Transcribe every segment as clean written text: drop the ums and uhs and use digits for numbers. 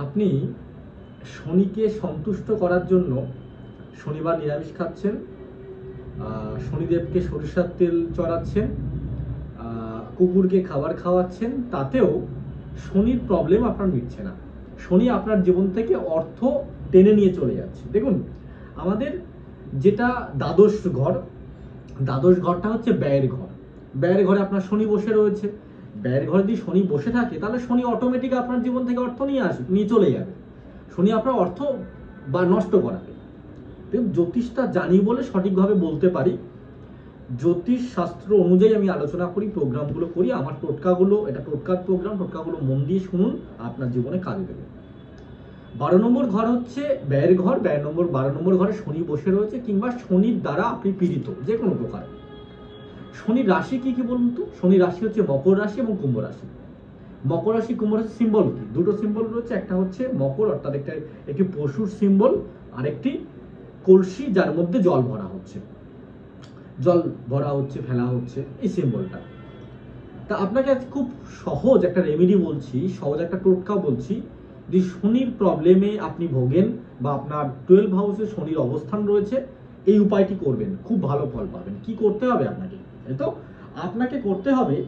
আপনি শনিকে সন্তুষ্ট করার জন্য শনিবার নিরামিষ খাচ্ছেন, শনিদেবকে সরিষার তেল চড়াচ্ছেন, কুকুরকে খাবার খাওয়াচ্ছেন, তাতেও শনির প্রবলেম আপনার মিটছে না। শনি আপনার জীবন থেকে অর্থ টেনে নিয়ে চলে যাচ্ছে। দেখুন, আমাদের যেটা দ্বাদশ ঘরটা হচ্ছে ব্যয়ের ঘর। ব্যয়ের ঘরে আপনার শনি বসে রয়েছে। ব্যয়ের ঘরে যদি শনি বসে থাকে তাহলে শনি অটোমেটিক আপনার জীবন থেকে অর্থ নিয়ে চলে যাবে। শনি আপনার অর্থ বা নষ্ট করাবে। দেখুন, জ্যোতিষটা জানি বলে সঠিকভাবে বলতে পারি। জ্যোতিষ শাস্ত্র অনুযায়ী আমি আলোচনা করি, প্রোগ্রামগুলো করি। আমার টোটকাগুলো, এটা টোটকার প্রোগ্রাম, টোটকাগুলো মন দিয়ে শুনুন, আপনার জীবনে কাজে দেবে। 12 নম্বর ঘর হচ্ছে ব্যয়ের ঘর। 12 নম্বর ঘরে শনি বসে রয়েছে, কিংবা শনির দ্বারা আপনি পীড়িত যে কোনো প্রকার। শনির রাশি কি কি বলুন তো? শনির রাশি হচ্ছে মকর রাশি এবং কুম্ভ রাশি। মকর রাশি কুম্ভ রাশি সিম্বল কি? দুটো সিম্বল রয়েছে। একটা হচ্ছে মকর, অর্থাৎ একটি পশুর সিম্বল, আর একটি কলসি যার মধ্যে জল ভরা হচ্ছে, ফেলা হচ্ছে, এই সিম্বলটা। তা আপনাকে আজ খুব সহজ একটা রেমেডি বলছি, সহজ একটা টোটকা বলছি। যদি শনির প্রবলেমে আপনি ভোগেন বা আপনার 12 হাউসে শনির অবস্থান রয়েছে, এই উপায়টি করবেন, খুব ভালো ফল পাবেন। কি করতে হবে আপনাকে? তো আপনাকে করতে হবে,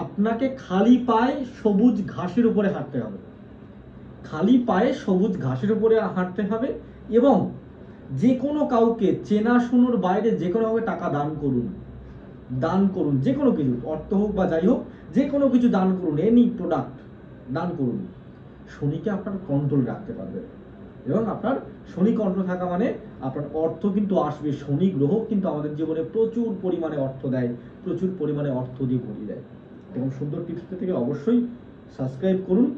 আপনাকে খালি পায়ে সবুজ ঘাসের উপরে হাঁটতে হবে। খালি পায়ে সবুজ ঘাসের উপরে হাঁটতে হবে, এবং যে কোনো কাউকে, চেনাশোনার বাইরে যে কোনো কাউকে টাকা দান করুন। যে কোনো কিছু, অর্থ হোক বা যাই হোক, যে কোনো কিছু দান করুন, এনি প্রোডাক্ট দান করুন। শনিকে আপনার কন্ট্রোল রাখতে পারবে, এবং আপনার শনি কন্ট্রোল থাকা মানে আপনার অর্থ কিন্তু আসবে। শনি গ্রহ কিন্তু আমাদের জীবনে প্রচুর পরিমাণে অর্থ দেয়, প্রচুর পরিমাণে অর্থ দিয়ে ভরিয়ে দেয়। এবং সুন্দর টিপস থেকে অবশ্যই সাবস্ক্রাইব করুন।